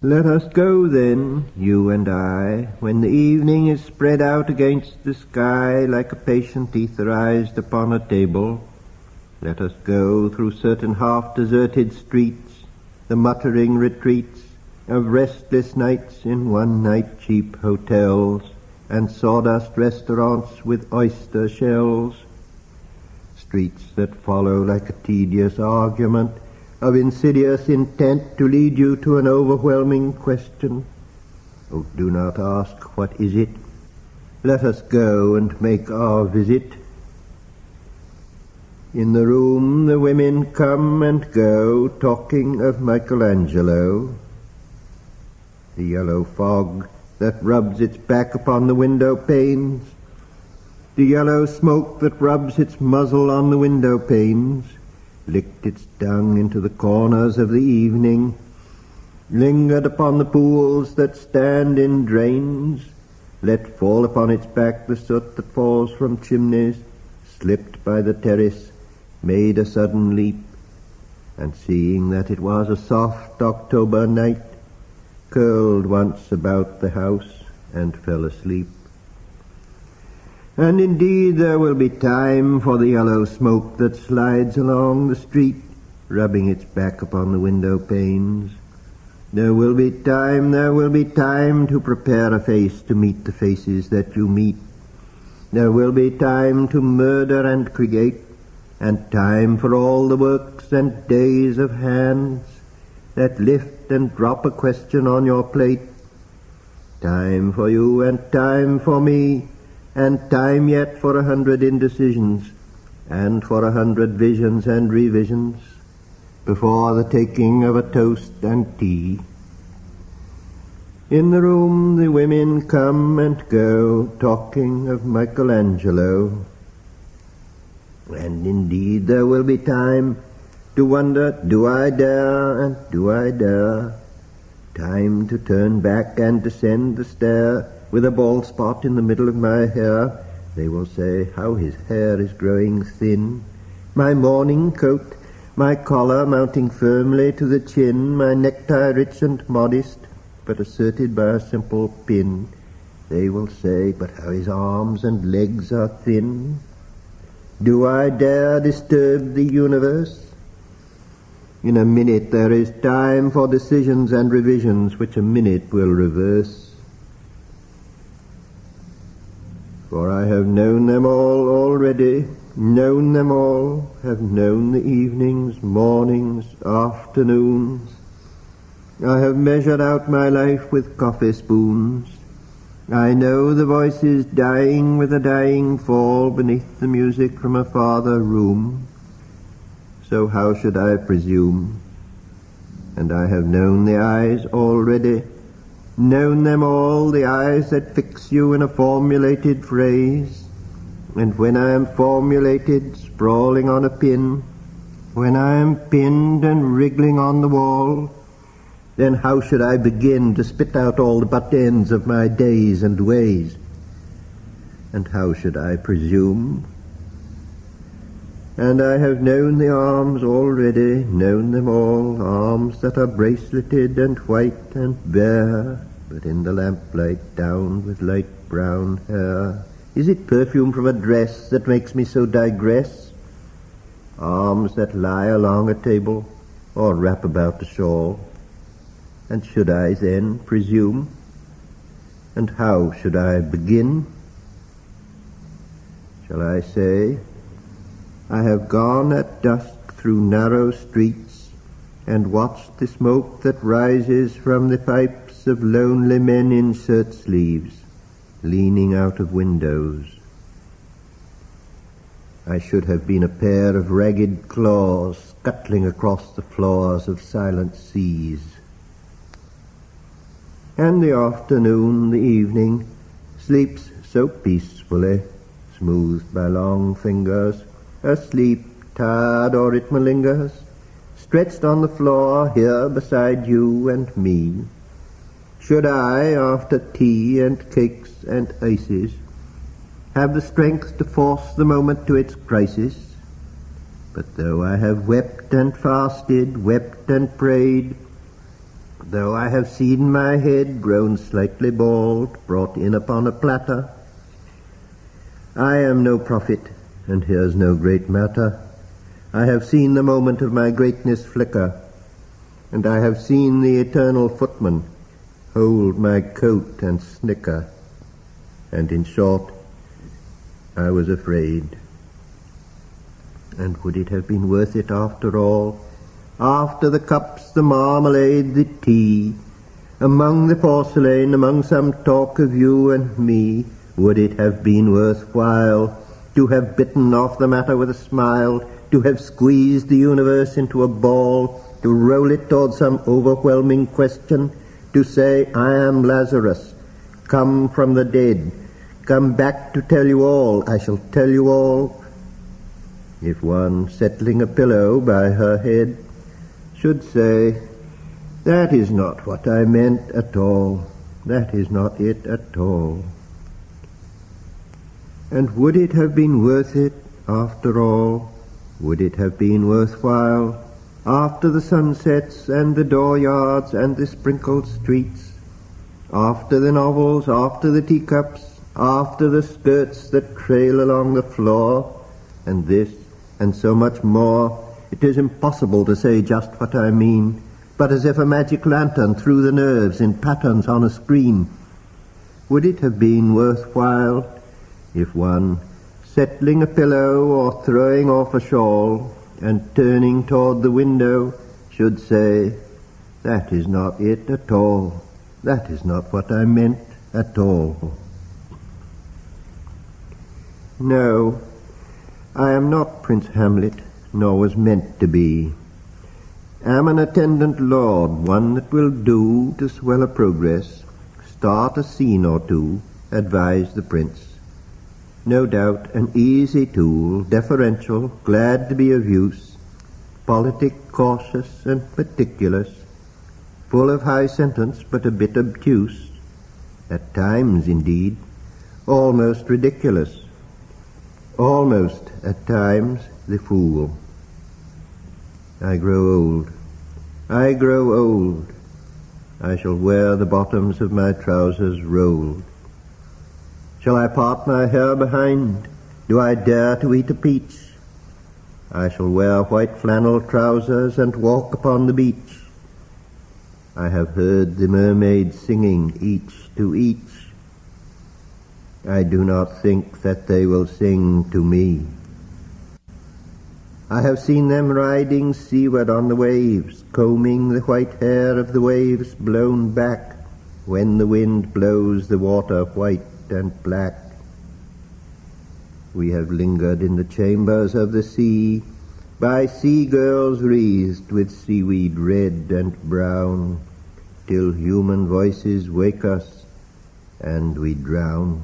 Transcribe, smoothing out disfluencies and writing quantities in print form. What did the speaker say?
Let us go then, you and I, when the evening is spread out against the sky like a patient etherized upon a table. Let us go through certain half-deserted streets, the muttering retreats of restless nights in one-night cheap hotels and sawdust restaurants with oyster shells. Streets that follow like a tedious argument of insidious intent to lead you to an overwhelming question. Oh, do not ask, what is it? Let us go and make our visit. In the room the women come and go, talking of Michelangelo. The yellow fog that rubs its back upon the window panes, the yellow smoke that rubs its muzzle on the window panes, licked its dung into the corners of the evening, lingered upon the pools that stand in drains, let fall upon its back the soot that falls from chimneys, slipped by the terrace, made a sudden leap, and seeing that it was a soft October night, curled once about the house and fell asleep. And indeed there will be time for the yellow smoke that slides along the street, rubbing its back upon the window panes. There will be time to prepare a face to meet the faces that you meet. There will be time to murder and create, and time for all the works and days of hands that lift and drop a question on your plate. Time for you and time for me, and time yet for 100 indecisions, and for 100 visions and revisions, before the taking of a toast and tea. In the room the women come and go, talking of Michelangelo. And indeed there will be time to wonder, do I dare, and do I dare? Time to turn back and descend the stair, with a bald spot in the middle of my hair. They will say, how his hair is growing thin. My morning coat, my collar mounting firmly to the chin, my necktie rich and modest, but asserted by a simple pin. They will say, but how his arms and legs are thin. Do I dare disturb the universe? In a minute there is time for decisions and revisions, which a minute will reverse. For I have known them all already, known them all, have known the evenings, mornings, afternoons. I have measured out my life with coffee spoons. I know the voices dying with a dying fall beneath the music from a farther room. So how should I presume? And I have known the eyes already, known them all, the eyes that fix you in a formulated phrase. And when I am formulated, sprawling on a pin, when I am pinned and wriggling on the wall, then how should I begin to spit out all the butt ends of my days and ways? And how should I presume? And I have known the arms already, known them all, arms that are braceleted and white and bare, but in the lamplight down with light brown hair. Is it perfume from a dress that makes me so digress? Arms that lie along a table or wrap about a shawl. And should I then presume? And how should I begin? Shall I say, I have gone at dusk through narrow streets and watched the smoke that rises from the pipes of lonely men in shirt sleeves, leaning out of windows. I should have been a pair of ragged claws scuttling across the floors of silent seas. And the afternoon, the evening, sleeps so peacefully, smoothed by long fingers, asleep, tired, or it malingers, stretched on the floor here beside you and me. Should I, after tea and cakes and ices, have the strength to force the moment to its crisis? But though I have wept and fasted, wept and prayed, though I have seen my head grown slightly bald, brought in upon a platter. I am no prophet, and here's no great matter. I have seen the moment of my greatness flicker, and I have seen the eternal footman hold my coat and snicker, and in short, I was afraid. And would it have been worth it after all? After the cups, the marmalade, the tea, among the porcelain, among some talk of you and me, would it have been worthwhile to have bitten off the matter with a smile, to have squeezed the universe into a ball, to roll it toward some overwhelming question, to say, I am Lazarus, come from the dead, come back to tell you all, I shall tell you all? If one, settling a pillow by her head, should say, that is not what I meant at all, that is not it at all. And would it have been worth it after all? Would it have been worthwhile after the sunsets and the dooryards and the sprinkled streets, after the novels, after the teacups, after the skirts that trail along the floor, and this and so much more? It is impossible to say just what I mean, but as if a magic lantern threw the nerves in patterns on a screen. Would it have been worthwhile if one, settling a pillow or throwing off a shawl and turning toward the window, should say, that is not it at all, that is not what I meant at all? No, I am not Prince Hamlet, nor was meant to be. Am an attendant lord, one that will do to swell a progress, start a scene or two, advise the prince. No doubt an easy tool, deferential, glad to be of use, politic, cautious, and meticulous, full of high sentence but a bit obtuse, at times indeed, almost ridiculous, almost at times the fool. I grow old, I grow old, I shall wear the bottoms of my trousers rolled. Shall I part my hair behind? Do I dare to eat a peach? I shall wear white flannel trousers and walk upon the beach. I have heard the mermaids singing each to each. I do not think that they will sing to me. I have seen them riding seaward on the waves, combing the white hair of the waves blown back when the wind blows the water white and black. We have lingered in the chambers of the sea, by sea-girls wreathed with seaweed red and brown, till human voices wake us and we drown.